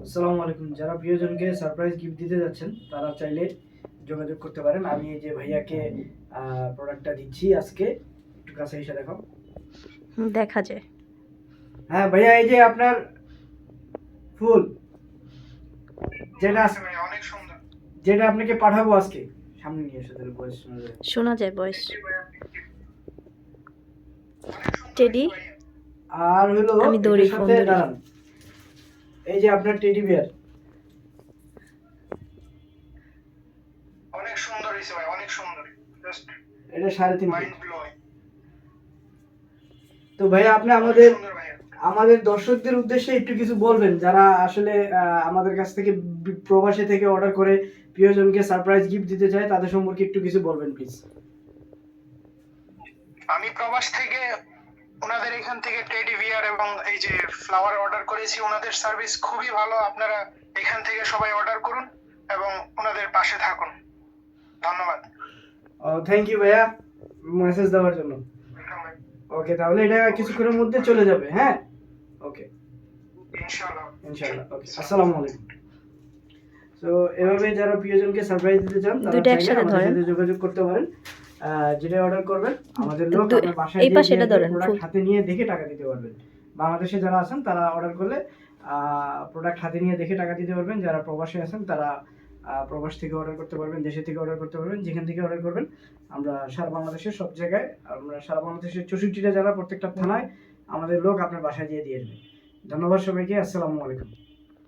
আসসালামু আলাইকুম। যারা প্রিয়জনকে সারপ্রাইজ গিফট দিতে যাচ্ছেন তারা চাইলে যোগাযোগ করতে পারেন। আমি এই যে ভাইয়াকে প্রোডাক্টটা দিচ্ছি আজকে, একটু কাছে এসে দেখো। দেখা যায়। হ্যাঁ ভাইয়া, এই যে আপনার ফুল যেটা অনেক সুন্দর। যেটা আপনাকে পাঠাবো আজকে, সামনে নিয়ে এসে তাহলে ভয়েস শোনা যায়। শোনা যায় ভয়েস। টেডি, আর হলো আমি দৌড়ি এটার ফোন সাথে ধরি। দাঁড়ান, এই যে আপনার টেডি বিয়ার, অনেক সুন্দর হয়েছে ভাই, অনেক সুন্দর। জাস্ট এটা 3.5 মাইন্ড ফিট। ব্লোয়িং। তো ভাইয়া আপনি সুন্দর ভাইয়া। আমাদের দর্শকদের উদ্দেশ্যে একটু কিছু বলবেন, যারা আসলে আমাদের কাছ থেকে প্রবাসী থেকে অর্ডার করে প্রিয়জনকে সারপ্রাইজ গিফট দিতে চায়, তাদের সম্পর্কে একটু কিছু বলবেন প্লিজ। আমি প্রবাস থেকে ওনাদের এখান থেকে টেডি বিয়ার এবং এই যে ফ্লাওয়ার অর্ডার করেছি। ওনাদের সার্ভিস খুবই ভালো। আপনারা এখান থেকে সবাই অর্ডার করুন এবং ওনাদের পাশে থাকুন। ধন্যবাদ। থ্যাংক ইউ ভাইয়া মেসেজ দেওয়ার জন্য। ওকে, তাহলে এটা কিছুক্ষণের মধ্যে চলে যাবে। হ্যাঁ, ওকে, ইনশাআল্লাহ। ইনশাআল্লাহ। ওকে, আসসালামু আলাইকুম। তো এভাবে যারা প্রিয়জনকে সারপ্রাইজ দিতে চান তারা দুইটা চাইলে একসাথে আমাদের ধরেন। সাথে যোগাযোগ করতে পারেন। যেটা অর্ডার করবেন আমাদের লোক আপনার বাসায় এই পাশে এটা ধরেন, প্রোডাক্ট ফুল। হাতে নিয়ে দেখে টাকা দিতে পারবেন। বাংলাদেশে যারা আছেন তারা অর্ডার করলে প্রোডাক্ট হাতে নিয়ে দেখে টাকা দিতে পারবেন। যারা প্রবাসে আছেন তারা প্রবাস থেকে অর্ডার করতে পারবেন, দেশে থেকে অর্ডার করতে পারবেন, যেখান থেকে অর্ডার করবেন। আমরা সারা বাংলাদেশের সব জায়গায়, আমরা সারা বাংলাদেশের 64টা জেলা, প্রত্যেকটা থানায় আমাদের লোক আপনার বাসায় দিয়ে আসবে। ধন্যবাদ সবাইকে। আসসালামু আলাইকুম।